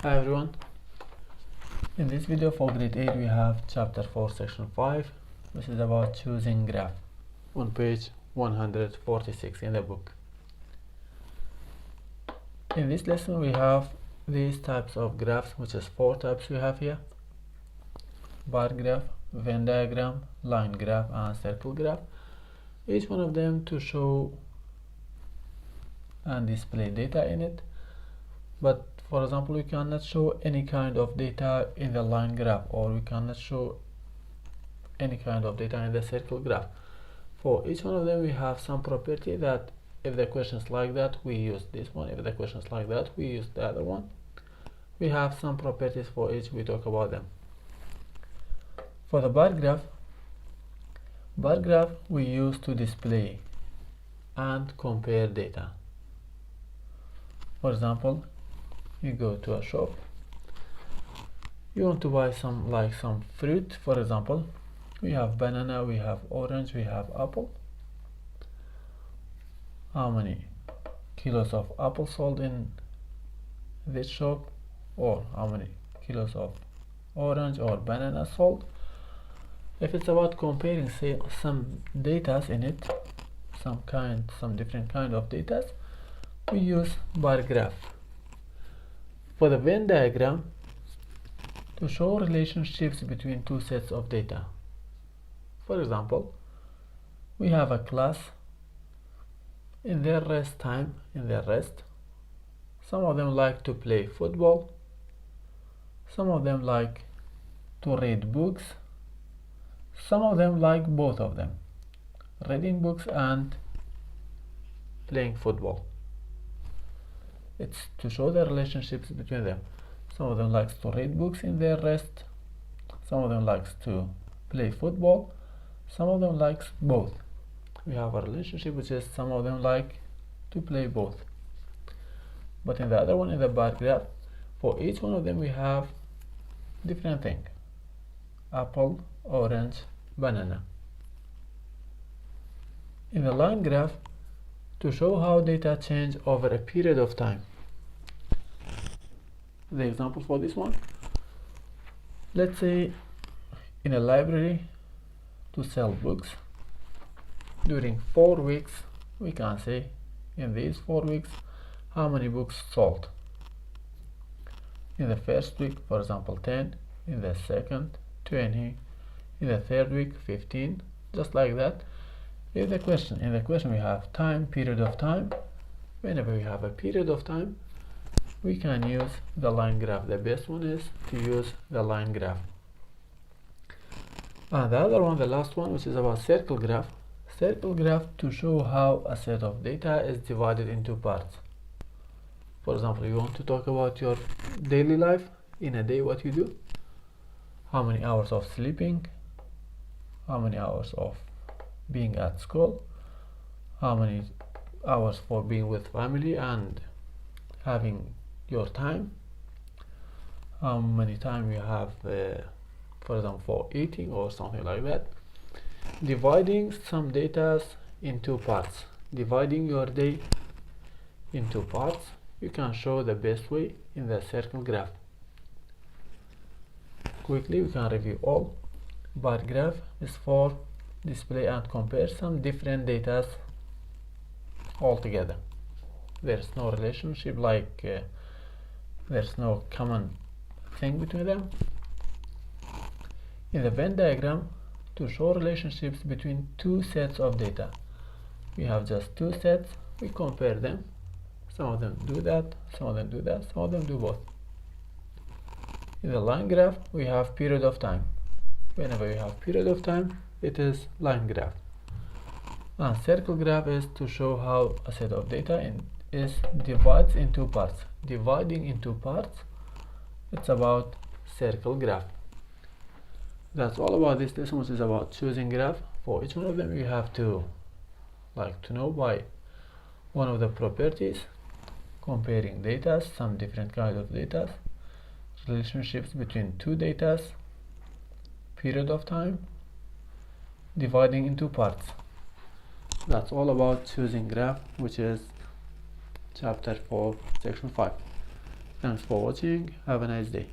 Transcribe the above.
Hi everyone, in this video for grade 8 we have chapter 4 section 5, which is about choosing graph on page 146 in the book. In this lesson we have these types of graphs, which is 4 types we have here: bar graph, Venn diagram, line graph and circle graph. Each one of them to show and display data in it, but for example we cannot show any kind of data in the line graph, or we cannot show any kind of data in the circle graph. For each one of them we have some property that if the question is like that we use this one, if the question is like that we use the other one. We have some properties for each, we talk about them. For the bar graph we use to display and compare data. For example, you go to a shop, you want to buy some fruit. For example, we have banana, we have orange, we have apple. How many kilos of apple sold in this shop, or how many kilos of orange or banana sold? If it's about comparing, say, some data in it, some different kind of data, we use bar graph. For the Venn diagram, to show relationships between two sets of data. For example, we have a class. In their rest time, some of them like to play football, some of them like to read books, some of them like both of them, reading books and playing football. It's to show the relationships between them. Some of them likes to read books in their rest, some of them likes to play football, some of them likes both. We have a relationship which is some of them like to play both. But in the other one, in the bar graph, for each one of them we have different thing: apple, orange, banana. In the line graph, to show how data change over a period of time. The example for this one, let's say in a library to sell books during 4 weeks, we can say in these 4 weeks how many books sold. In the first week, for example, 10, in the second 20, in the third week 15, just like that. In the question we have time, period of time. Whenever we have a period of time, we can use the line graph. The best one is to use the line graph. And the other one, the last one, which is about circle graph to show how a set of data is divided into parts. For example, you want to talk about your daily life in a day, what you do, how many hours of sleeping, how many hours of being at school, how many hours for being with family and having your time, how many time you have for example for eating or something like that. Dividing some data into parts, dividing your day into parts, you can show the best way in the circle graph. Quickly we can review all. Bar graph is for display and compare some different data all together. There's no relationship, like there's no common thing between them. In the Venn diagram, to show relationships between two sets of data, we have just two sets, we compare them. Some of them do that, some of them do that, some of them do both. In the line graph we have period of time. Whenever you have period of time, it is line graph. And circle graph is to show how a set of data divides into parts. Dividing into parts, it's about circle graph. That's all about this lesson, which is about choosing graph. For each one of them you have to know by one of the properties, comparing data, some different kind of data, relationships between two data, period of time, dividing into parts. That's all about choosing graph, which is chapter 4 section 5. Thanks for watching. Have a nice day.